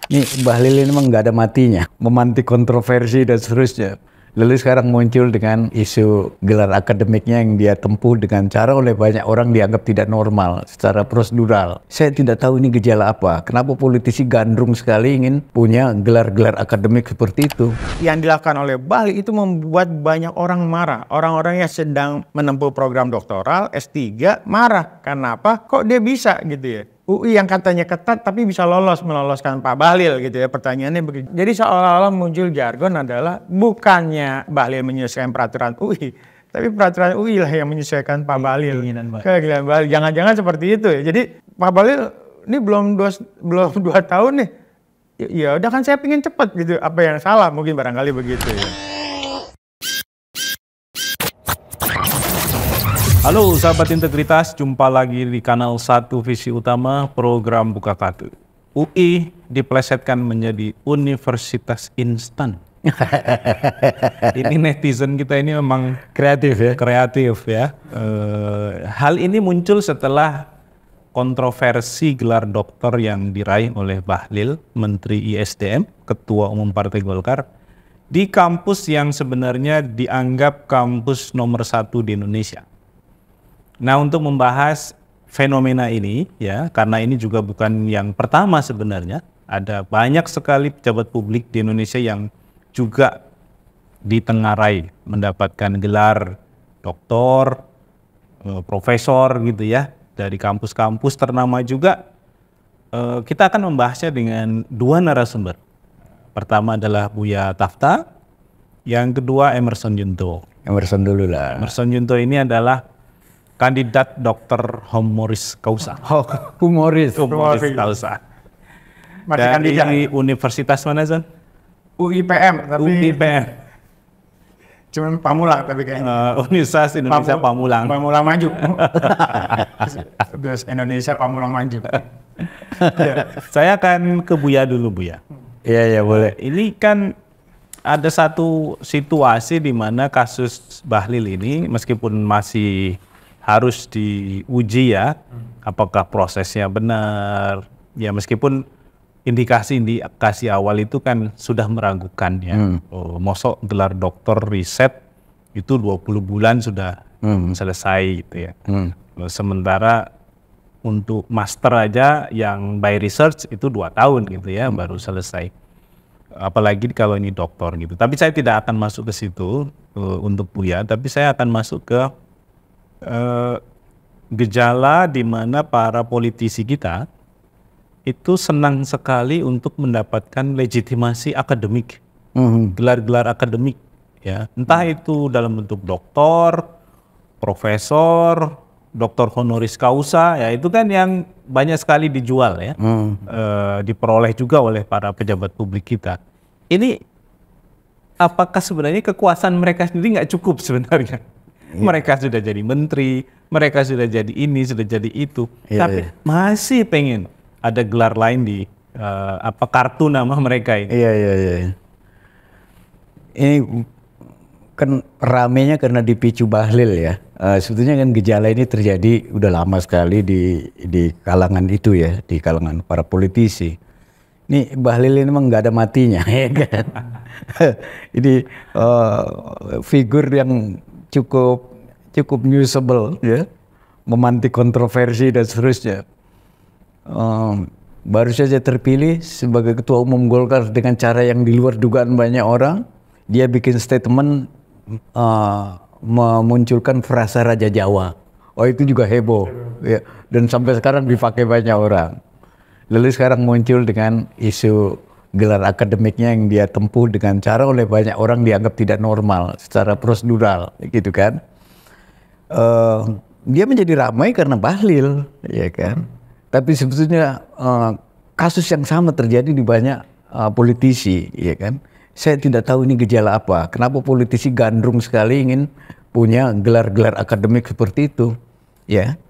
Nih Bahlil ini memang nggak ada matinya, memantik kontroversi dan seterusnya. Lalu sekarang muncul dengan isu gelar akademiknya yang dia tempuh dengan cara oleh banyak orang dianggap tidak normal secara prosedural. Saya tidak tahu ini gejala apa. Kenapa politisi gandrung sekali ingin punya gelar-gelar akademik seperti itu? Yang dilakukan oleh Bahlil itu membuat banyak orang marah. Orang-orang yang sedang menempuh program doktoral S3 marah. Kenapa? Kok dia bisa gitu ya? UI yang katanya ketat tapi bisa meloloskan Pak Bahlil gitu ya. Pertanyaannya begitu. Jadi seolah-olah muncul jargon adalah bukannya Bahlil menyesuaikan peraturan UI, tapi peraturan UI lah yang menyesuaikan Pak Bahlil. Keinginan Bahlil. Jangan-jangan seperti itu ya. Jadi Pak Bahlil ini belum dua tahun nih. Ya udah kan saya pengen cepat gitu. Apa yang salah? Mungkin barangkali begitu ya. Halo sahabat integritas, jumpa lagi di kanal 1 Visi Utama program Buka Kartu. UI diplesetkan menjadi universitas instan. Ini netizen kita ini memang kreatif ya. Hal ini muncul setelah kontroversi gelar doktor yang diraih oleh Bahlil, Menteri ISDM, Ketua Umum Partai Golkar, di kampus yang sebenarnya dianggap kampus nomor 1 di Indonesia. Nah, untuk membahas fenomena ini ya, karena ini juga bukan yang pertama sebenarnya, ada banyak sekali pejabat publik di Indonesia yang juga ditengarai mendapatkan gelar doktor, profesor gitu ya, dari kampus-kampus ternama juga. Kita akan membahasnya dengan dua narasumber. Pertama adalah Buya Tafta, yang kedua Emerson Junto. Emerson dulu lah. Emerson Junto ini adalah kandidat dokter honoris causa. Humoris. Honoris causa. Masih Dari kandidat. universitas mana, Zon? UIPM tapi UIPM. cuman Pamulang tapi kayaknya. Universitas Indonesia Pamulang. Pamulang Maju. Terus Indonesia Pamulang Maju. Saya akan ke Buya dulu, Buya. Iya boleh. Ini kan ada satu situasi di mana kasus Bahlil ini meskipun masih harus diuji ya, apakah prosesnya benar. Ya meskipun indikasi awal itu kan sudah meragukan ya. Mosok gelar doktor riset itu 20 bulan sudah selesai gitu ya. Sementara untuk master aja yang by research itu 2 tahun gitu ya baru selesai. Apalagi kalau ini doktor gitu. Tapi saya tidak akan masuk ke situ untuk Buya, tapi saya akan masuk ke gejala di mana para politisi kita itu senang sekali untuk mendapatkan legitimasi akademik, gelar-gelar akademik, ya entah itu dalam bentuk doktor, profesor, doktor honoris causa, ya itu kan yang banyak sekali dijual ya, diperoleh juga oleh para pejabat publik kita. Ini apakah sebenarnya kekuasaan mereka sendiri nggak cukup sebenarnya? Mereka sudah jadi menteri, mereka sudah jadi ini, sudah jadi itu, tapi masih pengen ada gelar lain di kartu nama mereka ini. Iya. Ini kan ramenya karena dipicu Bahlil ya. Sebetulnya kan gejala ini terjadi udah lama sekali di kalangan itu ya, di kalangan para politisi. Ini Bahlil ini memang nggak ada matinya, ya kan? Ini figur yang cukup usable ya, memantik kontroversi dan seterusnya. Baru saja terpilih sebagai ketua umum Golkar dengan cara yang di luar dugaan banyak orang. Dia bikin statement memunculkan frasa Raja Jawa. Oh itu juga heboh ya. Dan sampai sekarang dipakai banyak orang. Lalu sekarang muncul dengan isu gelar akademiknya yang dia tempuh dengan cara oleh banyak orang dianggap tidak normal secara prosedural gitu kan. Dia menjadi ramai karena Bahlil ya kan. Tapi sebetulnya kasus yang sama terjadi di banyak politisi ya kan. Saya tidak tahu ini gejala apa. Kenapa politisi gandrung sekali ingin punya gelar-gelar akademik seperti itu ya.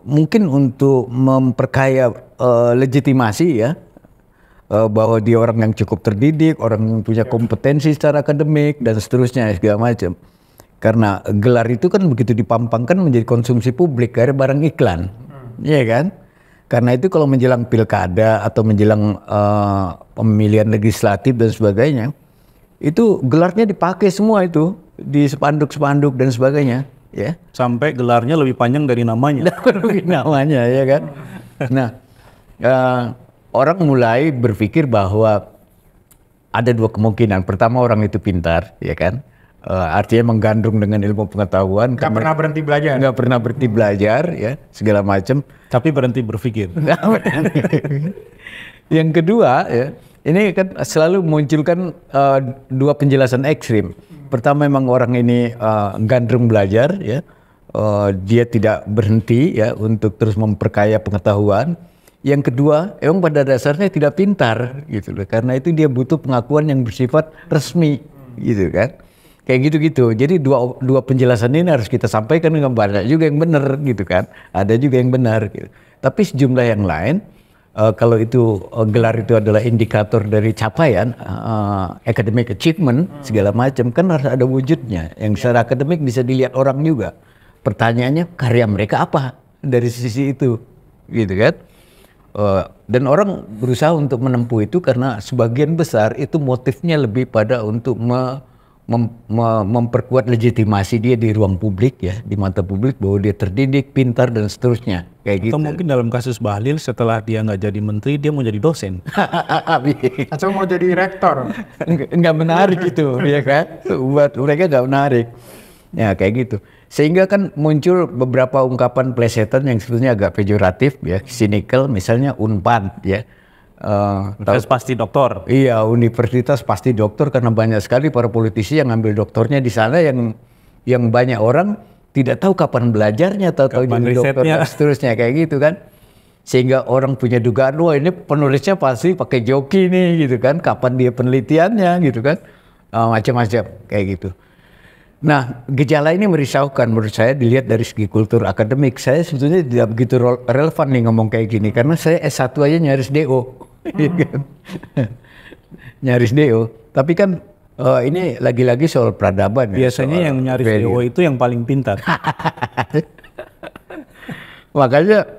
Mungkin untuk memperkaya legitimasi ya, bahwa dia orang yang cukup terdidik, orang yang punya kompetensi secara akademik dan seterusnya segala macam. Karena gelar itu kan begitu dipampangkan menjadi konsumsi publik, kayak barang iklan, ya kan? Karena itu kalau menjelang pilkada atau menjelang pemilihan legislatif dan sebagainya, itu gelarnya dipakai semua itu di spanduk-spanduk dan sebagainya, ya. Sampai gelarnya lebih panjang dari namanya. Lebih namanya, ya kan. Nah, orang mulai berpikir bahwa ada dua kemungkinan. Pertama, orang itu pintar, ya kan. Artinya menggandrung dengan ilmu pengetahuan. Nggak pernah berhenti belajar. Nggak pernah berhenti belajar, ya, segala macam. Tapi berhenti berpikir. Yang kedua, ya, ini kan selalu munculkan dua penjelasan ekstrim. Pertama, memang orang ini gandrung belajar, ya, dia tidak berhenti, ya, untuk terus memperkaya pengetahuan. Yang kedua, emang pada dasarnya tidak pintar, gitu loh. Karena itu dia butuh pengakuan yang bersifat resmi, gitu kan. Kayak gitu-gitu. Jadi dua penjelasan ini harus kita sampaikan dengan banyak juga yang benar, gitu kan. Ada juga yang benar, gitu. Tapi sejumlah yang lain, kalau itu gelar itu adalah indikator dari capaian, academic achievement segala macam, kan harus ada wujudnya. Yang secara akademik bisa dilihat orang juga. Pertanyaannya, karya mereka apa dari sisi itu, gitu kan? Dan orang berusaha untuk menempuh itu karena sebagian besar itu motifnya lebih pada untuk memperkuat legitimasi dia di ruang publik, ya, di mata publik, bahwa dia terdidik, pintar dan seterusnya, kayak gitu. Atau mungkin dalam kasus Bahlil setelah dia nggak jadi menteri dia mau jadi dosen. Atau mau jadi rektor. Nggak menarik itu, ya kan? Buat mereka nggak menarik. Ya kayak gitu. Sehingga kan muncul beberapa ungkapan plesetan yang sebetulnya agak pejoratif, ya, cynical, misalnya Unpad, ya. Terus pasti doktor. Iya, universitas pasti dokter, karena banyak sekali para politisi yang ambil doktornya di sana yang banyak orang tidak tahu kapan belajarnya, tahu jadi dokter dan seterusnya, kayak gitu kan. Sehingga orang punya dugaan, wah ini penulisnya pasti pakai joki nih, gitu kan. Kapan dia penelitiannya, gitu kan. Macam-macam kayak gitu. Nah, gejala ini merisaukan menurut saya dilihat dari segi kultur akademik. Saya sebetulnya tidak begitu relevan nih ngomong kayak gini, karena saya S1 aja nyaris DO. Nyaris DO. Tapi kan ini lagi-lagi soal peradaban. Biasanya yang nyaris DO itu yang paling pintar. Makanya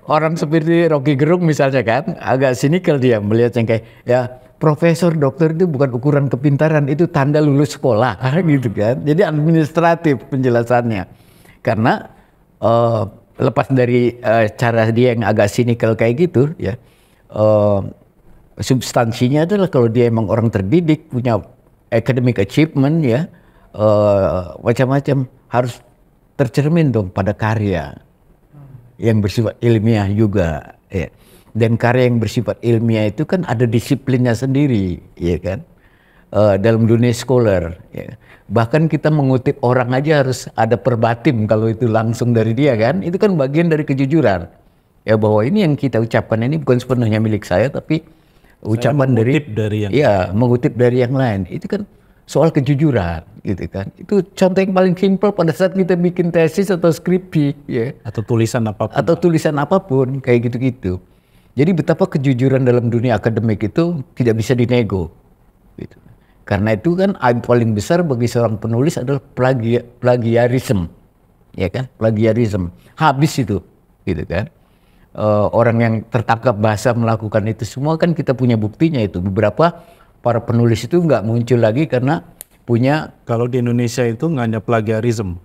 orang seperti Rocky Gerung misalnya kan, agak sinikal dia melihat yang kayak, ya, profesor, dokter itu bukan ukuran kepintaran, itu tanda lulus sekolah, gitu kan. Jadi administratif penjelasannya. Karena lepas dari cara dia yang agak sinikal kayak gitu, ya, substansinya adalah kalau dia emang orang terdidik, punya academic achievement, ya, macam-macam, harus tercermin dong pada karya yang bersifat ilmiah juga, ya. Dan karya yang bersifat ilmiah itu kan ada disiplinnya sendiri, ya kan, dalam dunia scholar, ya. Bahkan kita mengutip orang aja harus ada perbatim kalau itu langsung dari dia kan, itu kan bagian dari kejujuran, ya, bahwa ini yang kita ucapkan ini bukan sepenuhnya milik saya, tapi ucapan mengutip dari yang lain. Itu kan soal kejujuran, gitu kan. Itu contoh yang paling simpel pada saat kita bikin tesis atau skripsi, ya, atau tulisan apapun kayak gitu-gitu. Jadi betapa kejujuran dalam dunia akademik itu tidak bisa dinego, gitu. Karena itu kan aib paling besar bagi seorang penulis adalah plagiarisme, ya kan, plagiarisme. Habis itu, gitu kan. Orang yang tertangkap basah melakukan itu semua kan kita punya buktinya itu. Beberapa para penulis itu nggak muncul lagi karena punya. Kalau di Indonesia itu nggak hanya plagiarisme,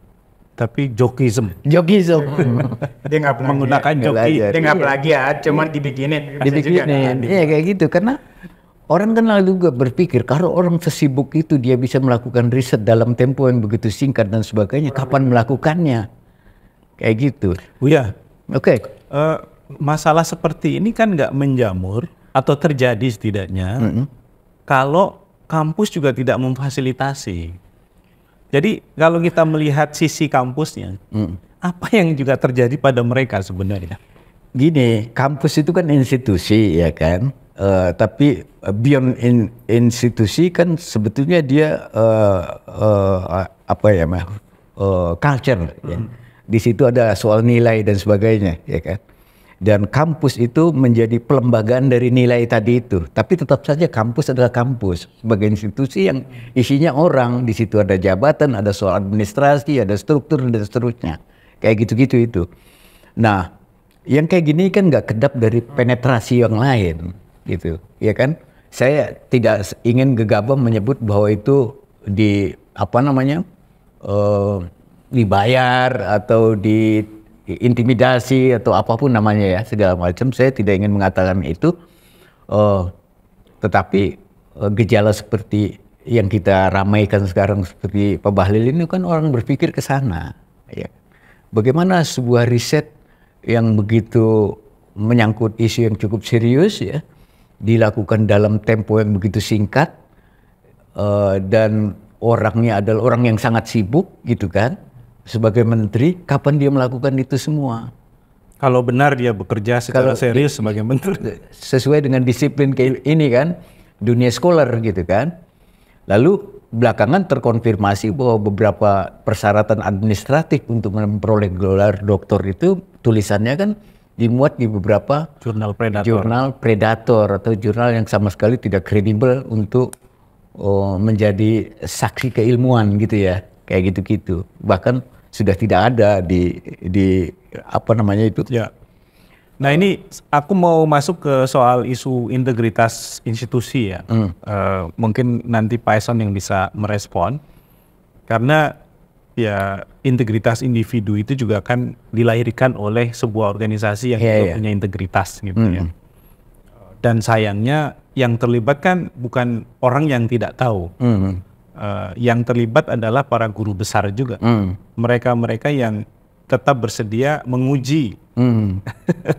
tapi jokism. Dia nggak menggunakan joki. Dia nggak plagiat, cuman dibikinin. Iya kayak gitu. Karena orang kan lalu juga berpikir kalau orang sesibuk itu dia bisa melakukan riset dalam tempo yang begitu singkat dan sebagainya, kapan melakukannya? Kayak gitu. Buya. Oke. Masalah seperti ini kan nggak menjamur atau terjadi setidaknya kalau kampus juga tidak memfasilitasi. Jadi kalau kita melihat sisi kampusnya, apa yang juga terjadi pada mereka sebenarnya? Gini, kampus itu kan institusi, ya kan. Tapi beyond institusi kan sebetulnya dia culture. Ya. Di situ ada soal nilai dan sebagainya, ya kan. Dan kampus itu menjadi pelembagaan dari nilai tadi itu. Tapi tetap saja kampus adalah kampus sebagai institusi yang isinya orang. Di situ ada jabatan, ada soal administrasi, ada struktur dan seterusnya. Kayak gitu-gitu itu. Nah, yang kayak gini kan nggak kedap dari penetrasi yang lain, gitu, ya kan? Saya tidak ingin gegabah menyebut bahwa itu dibayar atau diintimidasi atau apapun namanya ya, segala macam. Saya tidak ingin mengatakan itu, tetapi gejala seperti yang kita ramaikan sekarang seperti Pak Bahlil ini kan orang berpikir ke sana, ya. Bagaimana sebuah riset yang begitu menyangkut isu yang cukup serius ya dilakukan dalam tempo yang begitu singkat, dan orangnya adalah orang yang sangat sibuk gitu kan, sebagai menteri, kapan dia melakukan itu semua? Kalau benar dia bekerja secara serius sebagai menteri, sesuai dengan disiplin ini kan, dunia scholar gitu kan. Lalu belakangan terkonfirmasi bahwa beberapa persyaratan administratif untuk memperoleh gelar doktor itu tulisannya kan dimuat di beberapa jurnal predator atau jurnal yang sama sekali tidak kredibel untuk menjadi saksi keilmuan gitu ya, kayak gitu-gitu. Bahkan sudah tidak ada di apa namanya itu. Ya. Nah ini aku mau masuk ke soal isu integritas institusi ya. Mungkin nanti Pak Eson yang bisa merespon. Karena ya integritas individu itu juga kan dilahirkan oleh sebuah organisasi yang juga punya integritas gitu ya. Dan sayangnya yang terlibat kan bukan orang yang tidak tahu. Yang terlibat adalah para guru besar juga. Mereka-mereka yang tetap bersedia menguji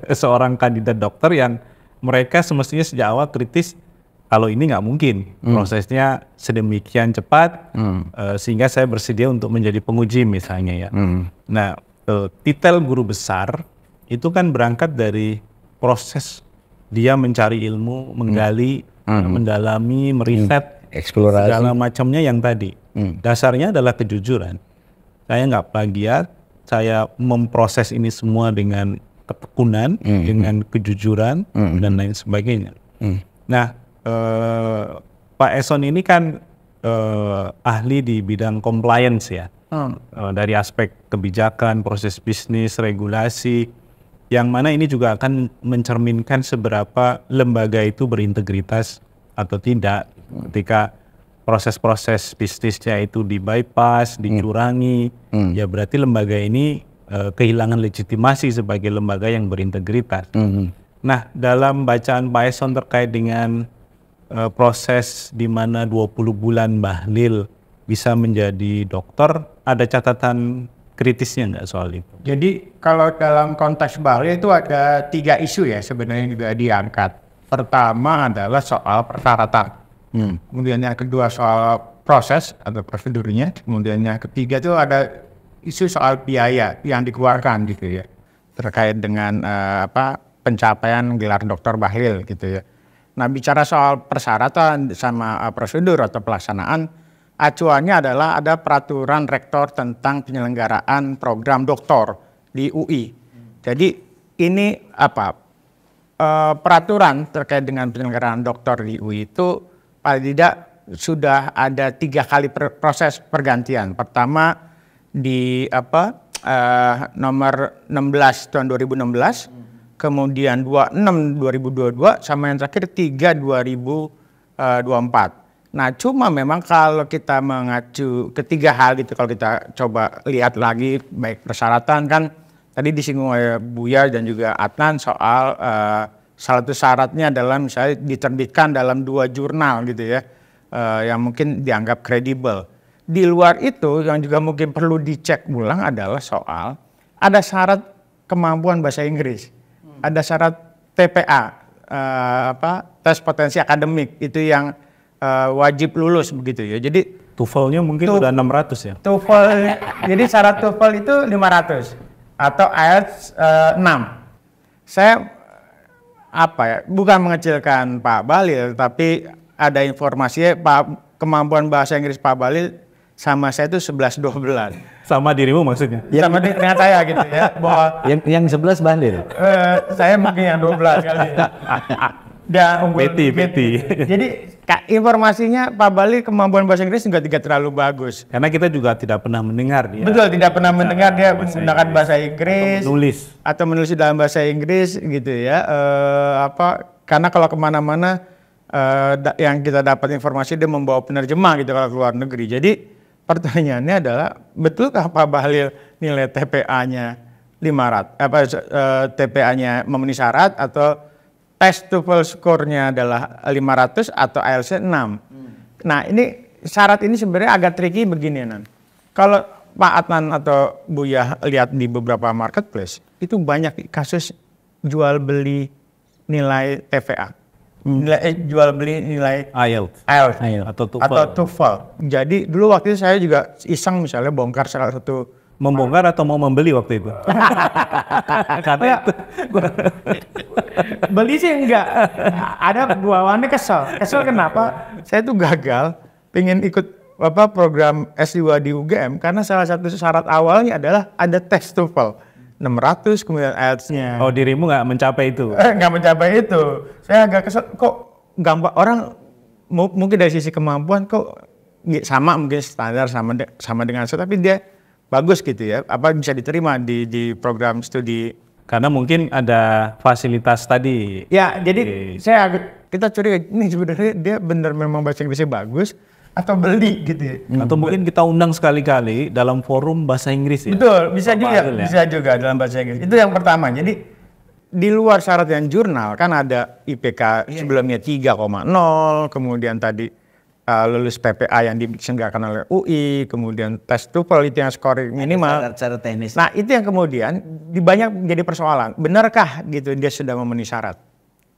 seorang kandidat dokter yang mereka semestinya sejak awal kritis, kalau ini nggak mungkin prosesnya sedemikian cepat sehingga saya bersedia untuk menjadi penguji misalnya ya. Nah, titel guru besar itu kan berangkat dari proses dia mencari ilmu, menggali, mendalami, meriset, eksplorasi, segala macamnya yang tadi. Dasarnya adalah kejujuran. Saya nggak plagiat, saya memproses ini semua dengan ketekunan, dengan kejujuran dan lain sebagainya. Nah, Pak Eson ini kan ahli di bidang compliance ya, dari aspek kebijakan, proses bisnis, regulasi, yang mana ini juga akan mencerminkan seberapa lembaga itu berintegritas atau tidak. Ketika proses-proses bisnisnya itu di-bypass, dicurangi, ya berarti lembaga ini kehilangan legitimasi sebagai lembaga yang berintegritas. Nah, dalam bacaan Pak Eson terkait dengan proses di mana 20 bulan Bahlil bisa menjadi dokter, ada catatan kritisnya nggak soal itu? Jadi kalau dalam konteks Bahlil itu ada 3 isu ya sebenarnya juga diangkat. Pertama adalah soal persyaratan. Kemudian yang kedua soal proses atau prosedurnya. Kemudian yang ketiga itu ada isu soal biaya yang dikeluarkan gitu ya, terkait dengan pencapaian gelar doktor Bahlil gitu ya. Nah, bicara soal persyaratan sama prosedur atau pelaksanaan, acuannya adalah ada peraturan rektor tentang penyelenggaraan program doktor di UI. Jadi ini peraturan terkait dengan penyelenggaraan doktor di UI itu paling tidak sudah ada 3 kali proses pergantian. Pertama di nomor 16 tahun 2016, kemudian 26 2022, sama yang terakhir 3 2024. Nah, cuma memang kalau kita mengacu ketiga hal gitu, kalau kita coba lihat lagi baik persyaratan kan tadi disinggung oleh Buya dan juga Adnan soal salah satu syaratnya adalah misalnya diterbitkan dalam 2 jurnal gitu ya, yang mungkin dianggap kredibel. Di luar itu yang juga mungkin perlu dicek ulang adalah soal ada syarat kemampuan bahasa Inggris, ada syarat TPA, tes potensi akademik itu yang wajib lulus begitu ya. Jadi TOEFL-nya mungkin udah 600 ya. TOEFL, jadi syarat TOEFL itu 500 atau IELTS 6. Saya bukan mengecilkan Pak Bahlil, tapi ada informasinya kemampuan bahasa Inggris Pak Bahlil sama saya itu 11-12. Sama dirimu maksudnya? Sama dengan saya gitu ya. Bahwa yang 11 Bahlil. Saya mungkin yang 12 kali. Udah unggul. Betty. Jadi informasinya Pak Bahlil kemampuan bahasa Inggris juga tidak terlalu bagus. Karena kita juga tidak pernah mendengar dia. Betul, tidak pernah mendengar dia menggunakan bahasa Inggris Atau menulis dalam bahasa Inggris gitu ya. Karena kalau kemana-mana yang kita dapat informasi dia membawa penerjemah gitu kalau ke luar negeri. Jadi pertanyaannya adalah betulkah Pak Bahlil nilai TPA-nya 500 TPA-nya memenuhi syarat atau tes TOEFL skornya adalah 500 atau IELTS 6. Nah, ini syarat ini sebenarnya agak tricky begini, Nan. Kalau Pak Adnan atau Buya lihat di beberapa marketplace, itu banyak kasus jual beli nilai TVA. Jual beli nilai IELTS atau TOEFL. Jadi dulu waktu itu saya juga iseng misalnya bongkar salah satu. Membongkar atau mau membeli waktu itu? Karena beli sih enggak. Ada bawaannya kesel. Kesel kenapa? Saya tuh gagal pengen ikut program S2 di UGM karena salah satu syarat awalnya adalah ada tes TOEFL 600 kemudian IELTS-nya. Oh, dirimu nggak mencapai itu? Nggak mencapai itu. Saya agak kesel. Kok gampang orang mungkin dari sisi kemampuan kok sama mungkin standar sama dengan saya, tapi dia bagus gitu ya, bisa diterima di program studi. Karena mungkin ada fasilitas tadi. Ya, jadi kita curiga ini sebenarnya dia benar memang bahasa Inggrisnya bagus atau beli gitu ya. Atau mungkin kita undang sekali-kali dalam forum bahasa Inggris ya. Betul, bisa juga dalam bahasa Inggris. Itu yang pertama. Jadi di luar syarat yang jurnal kan ada IPK sebelumnya 3,0, kemudian tadi lulus PPA yang diselenggarakan oleh UI, kemudian tes TOEFL itu yang skor minimal. Secara teknis. Nah, itu yang kemudian banyak menjadi persoalan. Benarkah gitu dia sudah memenuhi syarat?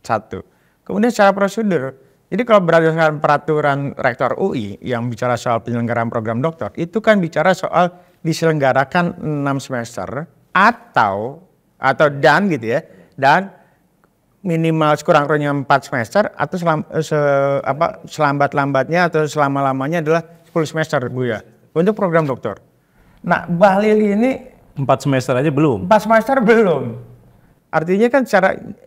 Satu. Kemudian secara prosedur. Jadi kalau berdasarkan peraturan rektor UI yang bicara soal penyelenggaraan program doktor, itu kan bicara soal diselenggarakan 6 semester dan gitu ya. Dan minimal sekurang-kurangnya 4 semester atau selambat-lambatnya atau selama-lamanya adalah 10 semester Bu ya untuk program doktor. Nah, Bahlil ini 4 semester aja belum. 4 semester belum. Artinya kan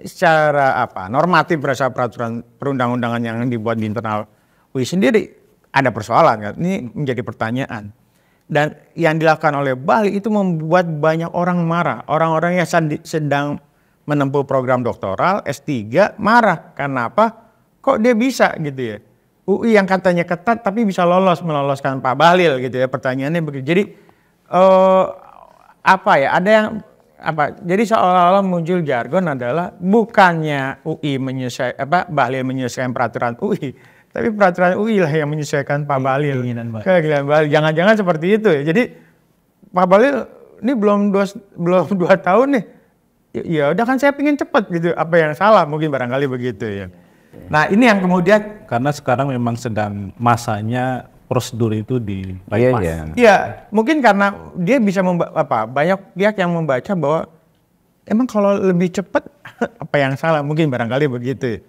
secara normatif berdasarkan peraturan perundang-undangan yang dibuat di internal UI sendiri ada persoalan kan. Ini menjadi pertanyaan. Dan yang dilakukan oleh Bahlil itu membuat banyak orang marah. Orang-orang yang sedang menempuh program doktoral S3 marah. Kenapa? Kok dia bisa gitu ya? UI yang katanya ketat tapi bisa meloloskan Pak Bahlil gitu ya. Pertanyaannya begitu. Jadi ada yang jadi seolah-olah muncul jargon adalah bukannya UI Bahlil menyesuaikan peraturan UI, tapi peraturan UI lah yang menyesuaikan Pak Bahlil. Keinginan Bahlil. Jangan-jangan seperti itu ya. Jadi Pak Bahlil ini belum 2 tahun nih. Ya udah kan saya pengen cepat gitu, apa yang salah mungkin barangkali begitu ya. Nah ini yang kemudian karena sekarang memang sedang masanya prosedur itu di bypass. Iya, mungkin karena dia bisa banyak pihak yang membaca bahwa emang kalau lebih cepat apa yang salah mungkin barangkali begitu.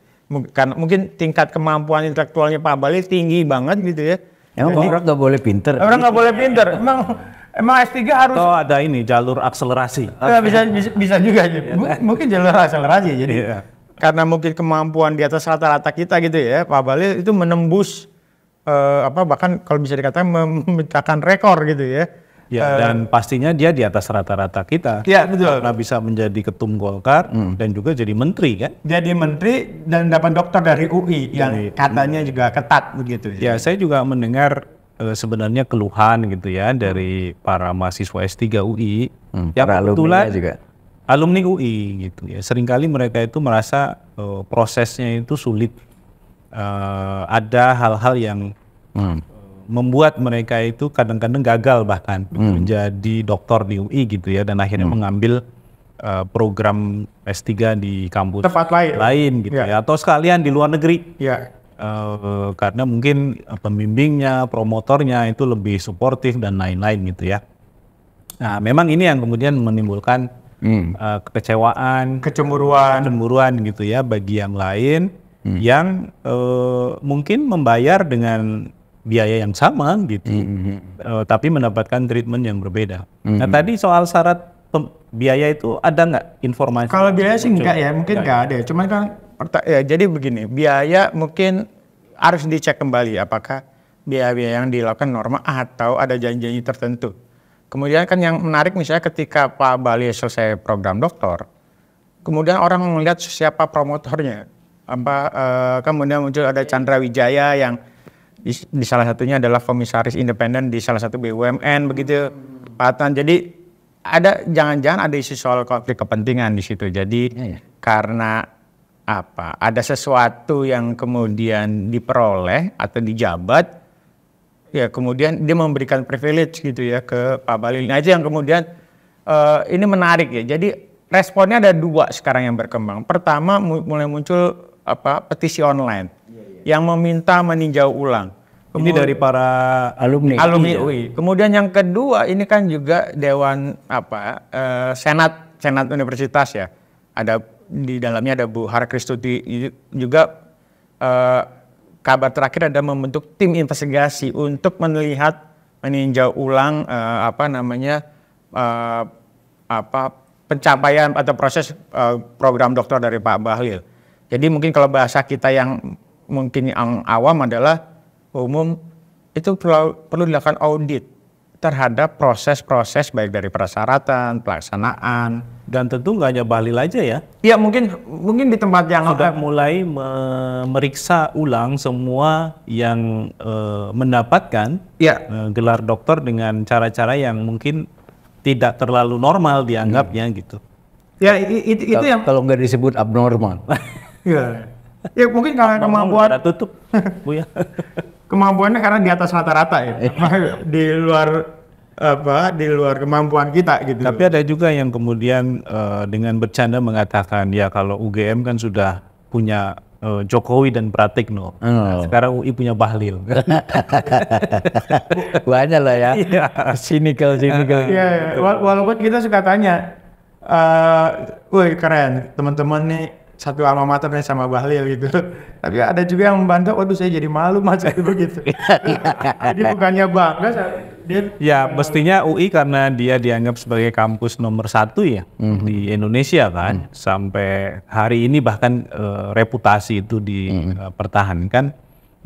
Karena mungkin tingkat kemampuan intelektualnya Pak Bahlil tinggi banget gitu ya. Emang orang nggak boleh pinter. Orang nggak boleh pinter. Emang S3 harus. Atau ada ini jalur akselerasi. Bisa juga. Mungkin jalur akselerasi. Jadi karena mungkin kemampuan di atas rata-rata kita gitu ya, Pak Bahlil itu menembus bahkan kalau bisa dikatakan memecahkan rekor gitu ya. Ya, dan pastinya dia di atas rata-rata kita. Iya, betul. Karena bisa menjadi ketum Golkar dan juga jadi menteri kan. Jadi menteri dan dapat dokter dari UI yang katanya juga ketat begitu. Ya, saya juga mendengar sebenarnya keluhan gitu ya dari para mahasiswa S3 UI. Yang kebetulan juga alumni UI gitu ya. Seringkali mereka itu merasa prosesnya itu sulit. Ada hal-hal yang membuat mereka itu kadang-kadang gagal bahkan menjadi doktor di UI gitu ya, dan akhirnya mengambil program S3 di kampus tempat lain gitu ya, atau sekalian di luar negeri karena mungkin pembimbingnya, promotornya itu lebih suportif dan lain-lain gitu ya. Nah memang ini yang kemudian menimbulkan kekecewaan, kecemburuan gitu ya bagi yang lain yang mungkin membayar dengan biaya yang sama gitu, tapi mendapatkan treatment yang berbeda. Nah tadi soal syarat biaya itu ada nggak informasi? Kalau biaya sih enggak ya, mungkin enggak ada. Cuman kan Ya, jadi begini, biaya mungkin harus dicek kembali apakah biaya-biaya yang dilakukan normal atau ada janji-janji tertentu. Kemudian kan yang menarik misalnya ketika Pak Bahlil selesai program doktor, kemudian orang melihat siapa promotornya. Kemudian muncul ada Chandra Wijaya yang di salah satunya adalah komisaris independen di salah satu BUMN begitu, Pak Adnan. Jadi ada jangan-jangan ada isu soal konflik kepentingan di situ. Jadi karena ada sesuatu yang kemudian diperoleh atau dijabat, ya kemudian dia memberikan privilege gitu ya ke Pak Bahlil. Nah itu yang kemudian ini menarik ya. Jadi responnya ada dua sekarang yang berkembang. Pertama mulai muncul petisi online yang meminta meninjau ulang. Ini dari para alumni UI. Kemudian yang kedua ini kan juga Dewan Senat Universitas ya. Ada di dalamnya ada Bu Harkristuti juga. Kabar terakhir ada membentuk tim investigasi untuk meninjau ulang pencapaian atau proses program doktor dari Pak Bahlil. Jadi mungkin kalau bahasa kita yang mungkin yang awam adalah umum, itu perlu dilakukan audit terhadap proses-proses baik dari persyaratan, pelaksanaan, dan tentu nggak hanya Bahlil aja ya. Iya mungkin di tempat yang sudah mulai memeriksa ulang semua yang mendapatkan gelar doktor dengan cara-cara yang mungkin tidak terlalu normal dianggapnya gitu. Ya itu yang kalau nggak disebut abnormal. Ya mungkin karena kemampuan tutup, Bu ya. Kemampuannya karena di atas rata-rata ya, di luar kemampuan kita gitu. Tapi ada juga yang kemudian dengan bercanda mengatakan ya kalau UGM kan sudah punya Jokowi dan Pratikno, sekarang UI punya Bahlil. Banyak lah ya, cynical. Ya, walaupun kita suka tanya, woi keren, teman-teman nih satu alma mater nih sama Bahlil gitu. Tapi ada juga yang membantah, waduh saya jadi malu mas itu begitu. Jadi bukannya bangga, ya mestinya UI karena dia dianggap sebagai kampus nomor 1 ya di Indonesia kan. Sampai hari ini bahkan reputasi itu dipertahankan.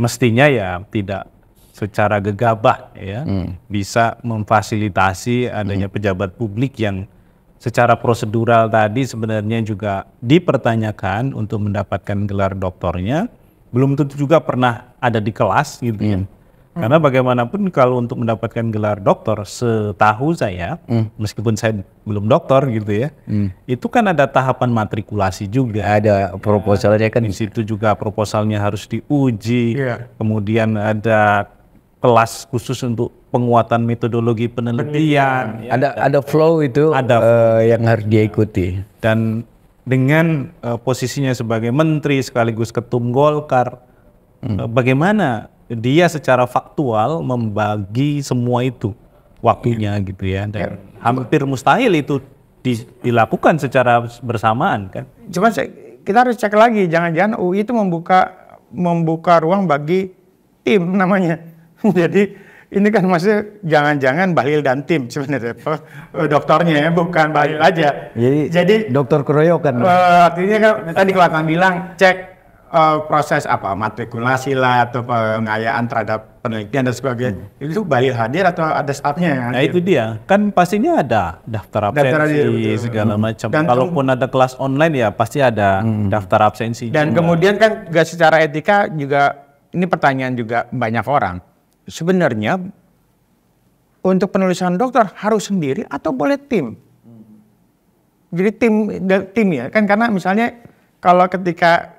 Mestinya ya tidak secara gegabah ya bisa memfasilitasi adanya pejabat publik yang secara prosedural tadi sebenarnya juga dipertanyakan untuk mendapatkan gelar doktornya, belum tentu juga pernah ada di kelas gitu ya. Karena bagaimanapun kalau untuk mendapatkan gelar doktor, setahu saya, meskipun saya belum doktor gitu ya, itu kan ada tahapan matrikulasi juga. Ada proposalnya kan. Di situ juga proposalnya harus diuji, kemudian ada kelas khusus untuk penguatan metodologi penelitian. Ada flow itu yang harus dia ikuti. Dan dengan posisinya sebagai menteri sekaligus ketum Golkar, bagaimana dia secara faktual membagi semua itu waktunya gitu ya. Dan hampir mustahil itu dilakukan secara bersamaan kan. Cuma kita harus cek lagi, jangan-jangan UI itu membuka ruang bagi tim namanya. Jadi ini kan maksudnya jangan-jangan Bahlil dan tim sebenarnya dokternya ya, bukan Bahlil aja. Jadi dokter keroyokan. Artinya kan tadi kalau akan bilang cek proses matrikulasi lah atau pengayaan terhadap penelitian dan sebagainya. Itu Bahlil hadir atau ada staffnya yang hadir? Nah itu dia, kan pastinya ada daftar absensi segala macam. Kalaupun ada kelas online ya pasti ada daftar absensi. Dan kemudian kan juga secara etika juga ini pertanyaan juga banyak orang. Sebenarnya untuk penulisan dokter harus sendiri atau boleh tim? Jadi tim ya kan, karena misalnya kalau ketika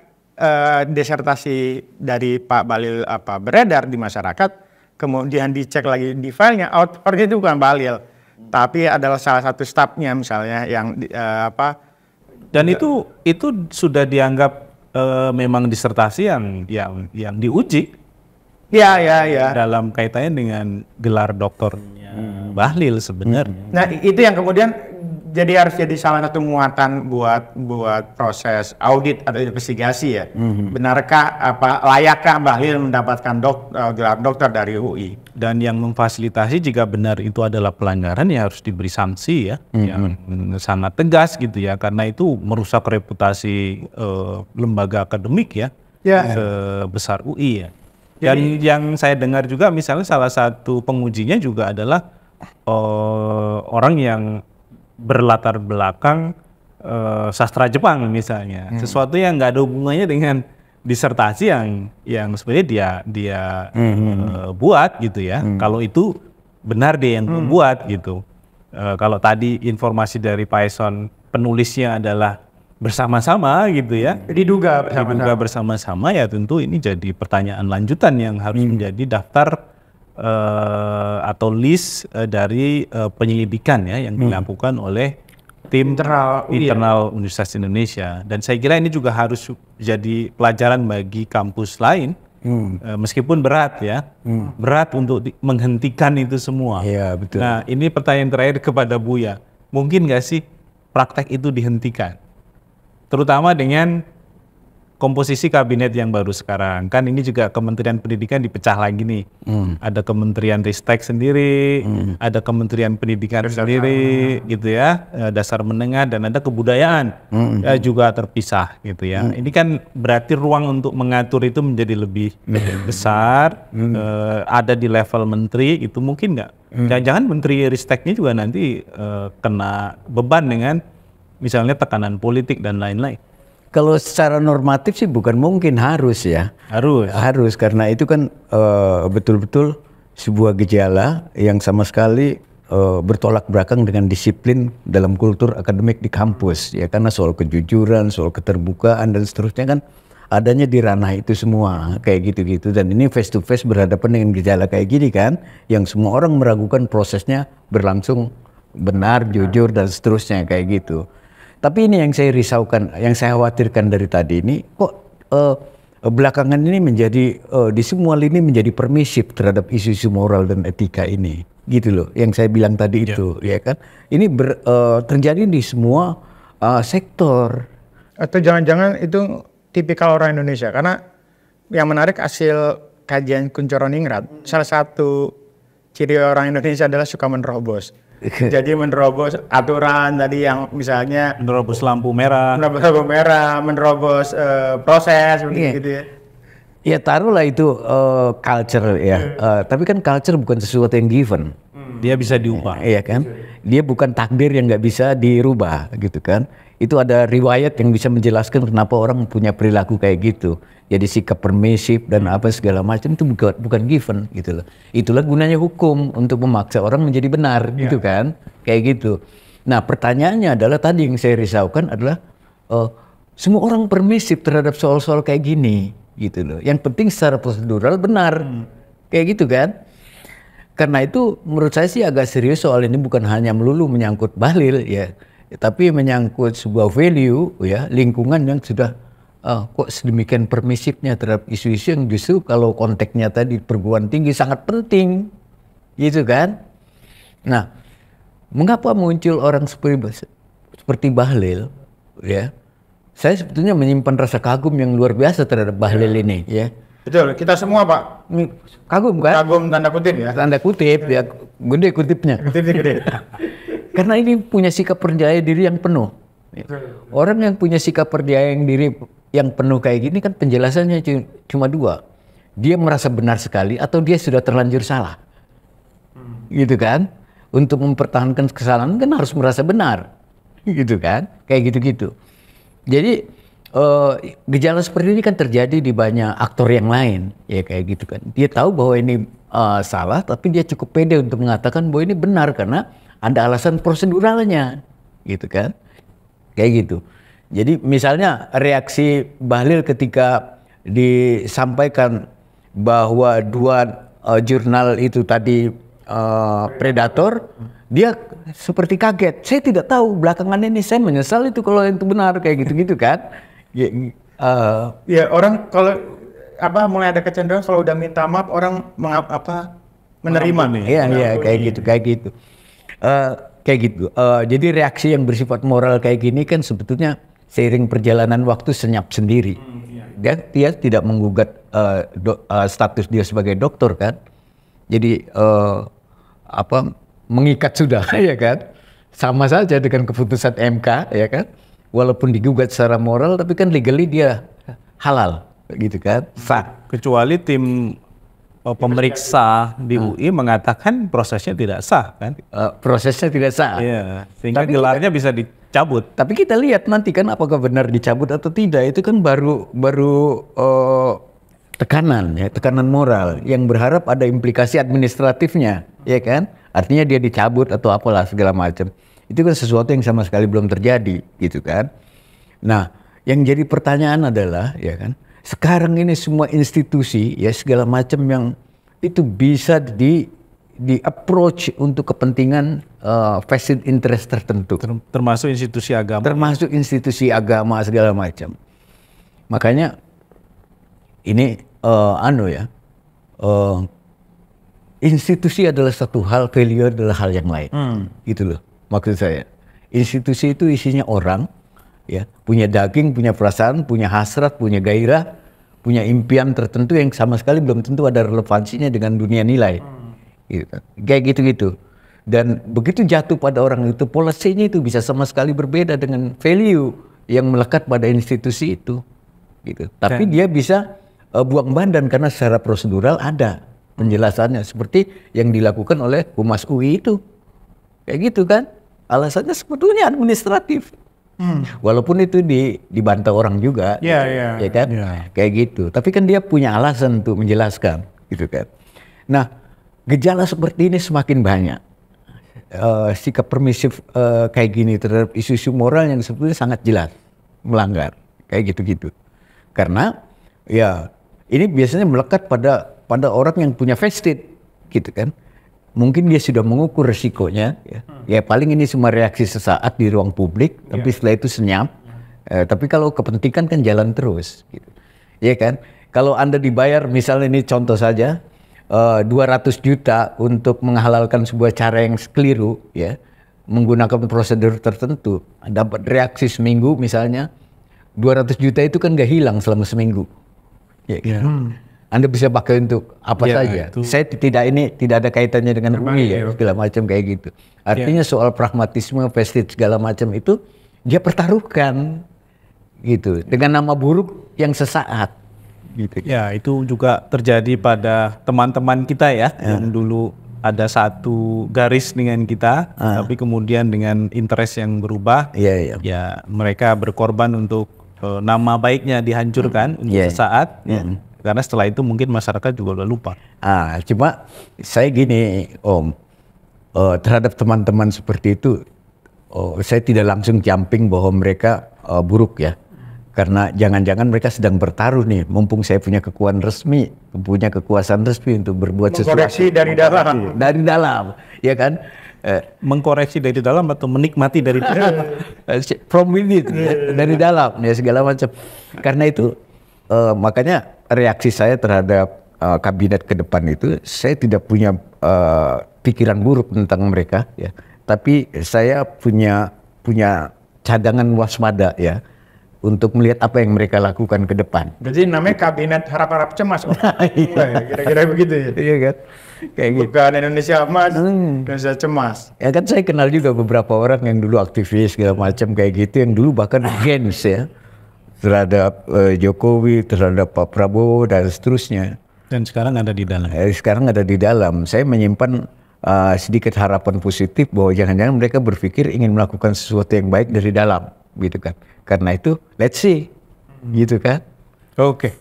disertasi dari Pak Bahlil beredar di masyarakat, kemudian dicek lagi di filenya, autornya itu bukan Bahlil, tapi adalah salah satu stafnya misalnya yang dan itu sudah dianggap memang disertasi yang diuji. Ya. Dalam kaitannya dengan gelar doktornya Bahlil sebenarnya. Nah itu yang kemudian Jadi harus jadi salah satu muatan buat proses audit atau investigasi ya. Benarkah layakkah Bahlil mendapatkan gelar dokter dari UI? Dan yang memfasilitasi jika benar itu adalah pelanggaran ya harus diberi sanksi ya, yang sangat tegas gitu ya, karena itu merusak reputasi lembaga akademik ya, sebesar UI ya. Dan yang saya dengar juga misalnya salah satu pengujinya juga adalah orang yang berlatar belakang sastra Jepang misalnya, sesuatu yang nggak ada hubungannya dengan disertasi yang sebenarnya dia buat gitu ya. Kalau itu benar dia yang membuat gitu. Kalau tadi informasi dari Pak Eson penulisnya adalah bersama-sama gitu ya, diduga bersama-sama ya, tentu ini jadi pertanyaan lanjutan yang harus menjadi daftar atau list dari penyelidikan ya yang dilakukan oleh tim internal Universitas Indonesia. Dan saya kira ini juga harus jadi pelajaran bagi kampus lain, meskipun berat ya, berat untuk menghentikan itu semua. Iya, betul. Nah ini pertanyaan terakhir kepada Buya, mungkin nggak sih praktek itu dihentikan, terutama dengan komposisi kabinet yang baru sekarang. Kan ini juga Kementerian Pendidikan dipecah lagi nih. Ada Kementerian Ristek sendiri, ada Kementerian Pendidikan sendiri gitu ya, dasar menengah, dan ada kebudayaan juga terpisah gitu ya. Ini kan berarti ruang untuk mengatur itu menjadi lebih besar, ada di level menteri, itu mungkin nggak? Jangan-jangan Menteri Risteknya juga nanti kena beban dengan misalnya tekanan politik dan lain-lain. Kalau secara normatif sih bukan mungkin, harus ya. Harus karena itu kan betul-betul sebuah gejala yang sama sekali bertolak belakang dengan disiplin dalam kultur akademik di kampus ya, karena soal kejujuran, soal keterbukaan dan seterusnya kan adanya di ranah itu semua kayak gitu-gitu. Dan ini face to face berhadapan dengan gejala kayak gini kan, yang semua orang meragukan prosesnya berlangsung benar, jujur dan seterusnya kayak gitu. Tapi ini yang saya risaukan, yang saya khawatirkan dari tadi ini, kok belakangan ini menjadi di semua lini menjadi permisif terhadap isu-isu moral dan etika ini, gitu loh. Yang saya bilang tadi itu, ya kan? Ini terjadi di semua sektor. Atau jangan-jangan itu tipikal orang Indonesia? Karena yang menarik hasil kajian Kunchoro-Ningrat, salah satu ciri orang Indonesia adalah suka menerobos. Jadi menerobos aturan tadi yang misalnya menerobos lampu merah, menerobos proses gitu ya. Ya taruhlah itu culture ya. Tapi kan culture bukan sesuatu yang given. Dia bisa diubah. Iya kan? Dia bukan takdir yang nggak bisa dirubah gitu kan. Itu ada riwayat yang bisa menjelaskan kenapa orang punya perilaku kayak gitu. Jadi sikap permisif dan apa segala macam itu bukan given gitu loh. Itulah gunanya hukum, untuk memaksa orang menjadi benar gitu kan. Kayak gitu. Nah pertanyaannya adalah tadi yang saya risaukan adalah semua orang permisif terhadap soal-soal kayak gini gitu loh. Yang penting secara prosedural benar. Kayak gitu kan. Karena itu menurut saya sih agak serius soal ini, bukan hanya melulu menyangkut Bahlil ya. Tapi menyangkut sebuah value ya, lingkungan yang sudah kok sedemikian permisifnya terhadap isu-isu yang justru kalau konteksnya tadi perguruan tinggi sangat penting gitu kan. Nah mengapa muncul orang seperti Bahlil ya, saya sebetulnya menyimpan rasa kagum yang luar biasa terhadap Bahlil ini ya. Betul, kita semua Pak kagum kan? Kagum tanda kutip ya. Tanda kutip ya, gede kutipnya. Kutipnya gede. Karena ini punya sikap percaya diri yang penuh. Orang yang punya sikap percaya diri yang penuh kayak gini kan penjelasannya cuma dua. Dia merasa benar sekali atau dia sudah terlanjur salah. Gitu kan? Untuk mempertahankan kesalahan kan harus merasa benar. Gitu kan? Kayak gitu-gitu. Jadi gejala seperti ini kan terjadi di banyak aktor yang lain. Ya kayak gitu kan. Dia tahu bahwa ini salah tapi dia cukup pede untuk mengatakan bahwa ini benar karena ada alasan proseduralnya. Gitu kan? Kayak gitu. Jadi misalnya reaksi Bahlil ketika disampaikan bahwa dua jurnal itu tadi predator, dia seperti kaget. Saya tidak tahu, belakangan ini saya menyesal itu kalau itu benar, kayak gitu-gitu kan. Ya orang kalau mulai ada kecenderungan kalau udah minta maaf orang menerima nih. Iya kayak gitu. kayak gitu. Jadi reaksi yang bersifat moral kayak gini kan sebetulnya seiring perjalanan waktu senyap sendiri. Dia tidak menggugat status dia sebagai dokter kan. Jadi mengikat sudah ya kan. Sama saja dengan keputusan MK ya kan. Walaupun digugat secara moral tapi kan legally dia halal gitu kan. Sah. Kecuali tim pemeriksa di UI mengatakan prosesnya tidak sah kan. Prosesnya tidak sah. Iya, sehingga gelarnya bisa dicabut. Tapi kita lihat nanti kan apakah benar dicabut atau tidak. Itu kan baru tekanan moral yang berharap ada implikasi administratifnya, ya kan? Artinya dia dicabut atau apalah segala macam. Itu kan sesuatu yang sama sekali belum terjadi, gitu kan? Nah, yang jadi pertanyaan adalah, ya kan? Sekarang ini semua institusi, ya segala macam yang itu bisa di approach untuk kepentingan vested interest tertentu. Termasuk institusi agama. Termasuk institusi agama segala macam. Makanya ini institusi adalah satu hal, value adalah hal yang lain. Gitu loh maksud saya. Institusi itu isinya orang, ya, punya daging, punya perasaan, punya hasrat, punya gairah, punya impian tertentu yang sama sekali belum tentu ada relevansinya dengan dunia nilai. Gitu. Kayak gitu-gitu. Dan begitu jatuh pada orang itu, polisinya itu bisa sama sekali berbeda dengan value yang melekat pada institusi itu. Gitu. Tapi dia bisa buang badan karena secara prosedural ada penjelasannya seperti yang dilakukan oleh Humas UI itu. Kayak gitu kan? Alasannya sebetulnya administratif. Walaupun itu dibantah orang juga, ya kan? Kayak gitu. Tapi kan dia punya alasan untuk menjelaskan, gitu kan? Nah, gejala seperti ini semakin banyak. Sikap permisif kayak gini terhadap isu-isu moral yang sebetulnya sangat jelas melanggar, kayak gitu-gitu. Karena ya ini biasanya melekat pada orang yang punya vested, gitu kan? Mungkin dia sudah mengukur resikonya, ya paling ini cuma reaksi sesaat di ruang publik, tapi setelah itu senyap. Tapi kalau kepentingan kan jalan terus, gitu. Ya kan? Kalau Anda dibayar, misalnya ini contoh saja, 200 juta untuk menghalalkan sebuah cara yang keliru, ya, menggunakan prosedur tertentu, dapat reaksi seminggu misalnya, 200 juta itu kan gak hilang selama seminggu. Ya, Anda bisa pakai untuk apa saja. Itu. Saya tidak ada kaitannya dengan UI ya, segala macam kayak gitu. Artinya soal pragmatisme, vestige segala macam itu dia pertaruhkan gitu dengan nama buruk yang sesaat. Gitu. Ya, itu juga terjadi pada teman-teman kita ya, yang dulu ada satu garis dengan kita, tapi kemudian dengan interest yang berubah, ya mereka berkorban untuk nama baiknya dihancurkan untuk sesaat. Karena setelah itu mungkin masyarakat juga udah lupa. Cuma saya gini Om, terhadap teman-teman seperti itu, saya tidak langsung jumping bahwa mereka buruk ya. Karena jangan-jangan mereka sedang bertaruh nih, mumpung saya punya kekuatan resmi, punya kekuasaan resmi untuk berbuat sesuatu. Mengkoreksi dari dalam. Dari dalam, ya kan? Mengkoreksi dari dalam atau menikmati dari dalam? From within, dari dalam, ya segala macam. Karena itu, makanya reaksi saya terhadap kabinet ke depan itu, saya tidak punya pikiran buruk tentang mereka, ya. Tapi saya punya cadangan waspada, ya, untuk melihat apa yang mereka lakukan ke depan. Jadi namanya kabinet harap-harap cemas. Kira-kira begitu ya? Iya kan? Kayak gitu. Bukan Indonesia emas, Indonesia cemas. Ya kan saya kenal juga beberapa orang yang dulu aktivis segala macam kayak gitu, yang dulu bahkan against ya terhadap Jokowi, terhadap Pak Prabowo dan seterusnya. Dan sekarang ada di dalam. Sekarang ada di dalam. Saya menyimpan sedikit harapan positif bahwa jangan-jangan mereka berpikir ingin melakukan sesuatu yang baik dari dalam, gitu kan? Karena itu, let's see, gitu kan? Oke.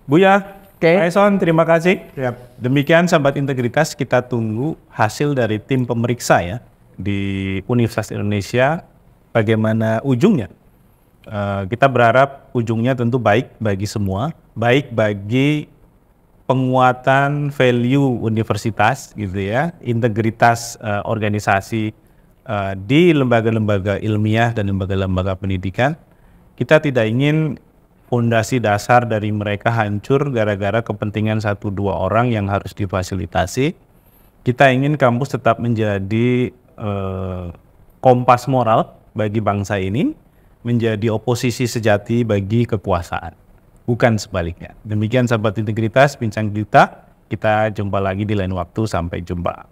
Buya, Pak Eson, terima kasih. Demikian sahabat integritas, kita tunggu hasil dari tim pemeriksa ya di Universitas Indonesia. Bagaimana ujungnya? Kita berharap ujungnya tentu baik bagi semua, baik bagi penguatan value universitas gitu ya, integritas organisasi di lembaga-lembaga ilmiah dan lembaga-lembaga pendidikan. Kita tidak ingin fondasi dasar dari mereka hancur gara-gara kepentingan 1-2 orang yang harus difasilitasi. Kita ingin kampus tetap menjadi kompas moral bagi bangsa ini, menjadi oposisi sejati bagi kekuasaan. Bukan sebaliknya. Demikian sahabat integritas, bincang kita. Kita jumpa lagi di lain waktu. Sampai jumpa.